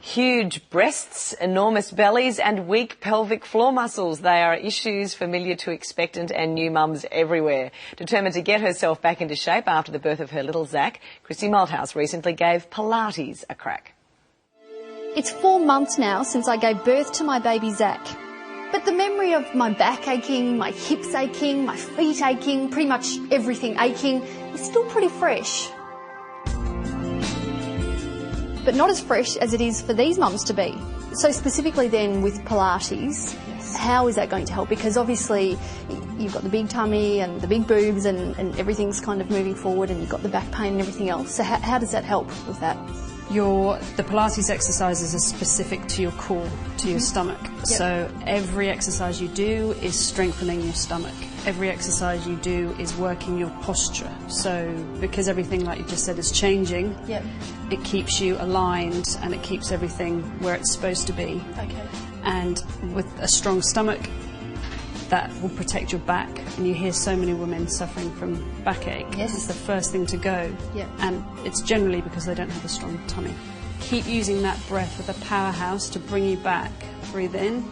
Huge breasts, enormous bellies and weak pelvic floor muscles. They are issues familiar to expectant and new mums everywhere. Determined to get herself back into shape after the birth of her little Zach, Chrissy Malthouse recently gave Pilates a crack. It's 4 months now since I gave birth to my baby Zach. But the memory of my back aching, my hips aching, my feet aching, pretty much everything aching is still pretty fresh. But not as fresh as it is for these mums to be. So specifically then with Pilates, yes, how is that going to help? Because obviously you've got the big tummy and the big boobs and everything's kind of moving forward and you've got the back pain and everything else. So how does that help with that? The Pilates exercises are specific to your core, to your stomach. Yep. So every exercise you do is strengthening your stomach. Every exercise you do is working your posture. So because everything, like you just said, is changing, yep, it keeps you aligned and it keeps everything where it's supposed to be. Okay. And with a strong stomach, that will protect your back. And you hear so many women suffering from backache. Yes. It's the first thing to go. Yep. And it's generally because they don't have a strong tummy. Keep using that breath with a powerhouse to bring you back. Breathe in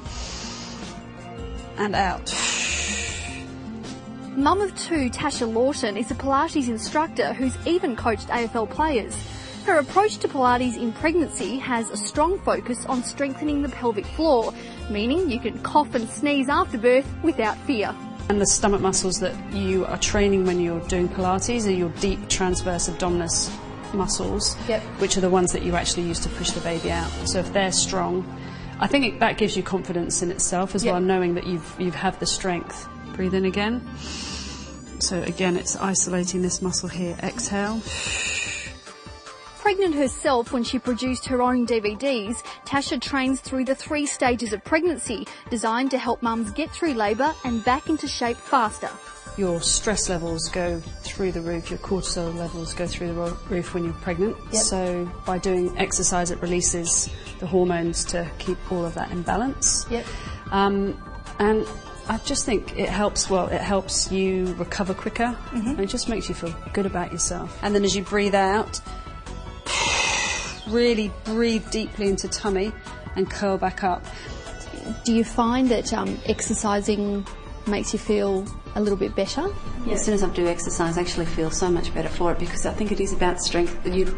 and out. Mum of 2, Tasha Lawton, is a Pilates instructor who's even coached AFL players. Her approach to Pilates in pregnancy has a strong focus on strengthening the pelvic floor, meaning you can cough and sneeze after birth without fear. And the stomach muscles that you are training when you're doing Pilates are your deep transverse abdominis muscles, yep, which are the ones that you actually use to push the baby out. So if they're strong, I think that gives you confidence in itself as, yep, well, knowing that you have the strength. Breathe in again. So again, it's isolating this muscle here. Exhale. Pregnant herself when she produced her own DVDs, Tasha trains through the 3 stages of pregnancy, designed to help mums get through labour and back into shape faster. Your stress levels go through the roof, your cortisol levels go through the roof when you're pregnant. Yep. So by doing exercise, it releases the hormones to keep all of that in balance. Yep. And I just think it helps you recover quicker, and it just makes you feel good about yourself. And then as you breathe out, really breathe deeply into tummy and curl back up. Do you find that exercising makes you feel a little bit better? Yeah, as soon as I do exercise, I actually feel so much better for it, because I think it is about strength. You're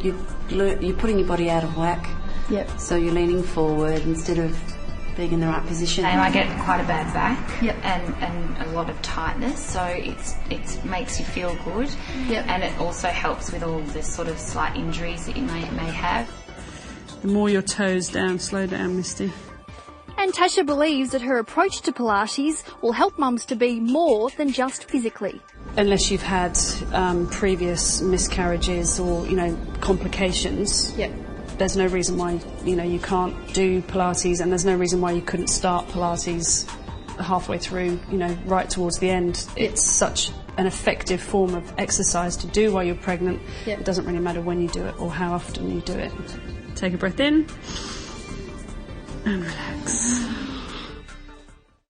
putting your body out of whack. Yep. So you're leaning forward instead of being in the right position. And I get quite a bad back, yep, and a lot of tightness, so it makes you feel good, yep, and it also helps with all the sort of slight injuries that you may have. The more your toes down, slow down, Misty. And Tasha believes that her approach to Pilates will help mums to be more than just physically. Unless you've had previous miscarriages or, complications. Yep. There's no reason why, you can't do Pilates, and there's no reason why you couldn't start Pilates halfway through, right towards the end. Yep. It's such an effective form of exercise to do while you're pregnant. Yep. It doesn't really matter when you do it or how often you do it. Take a breath in and relax.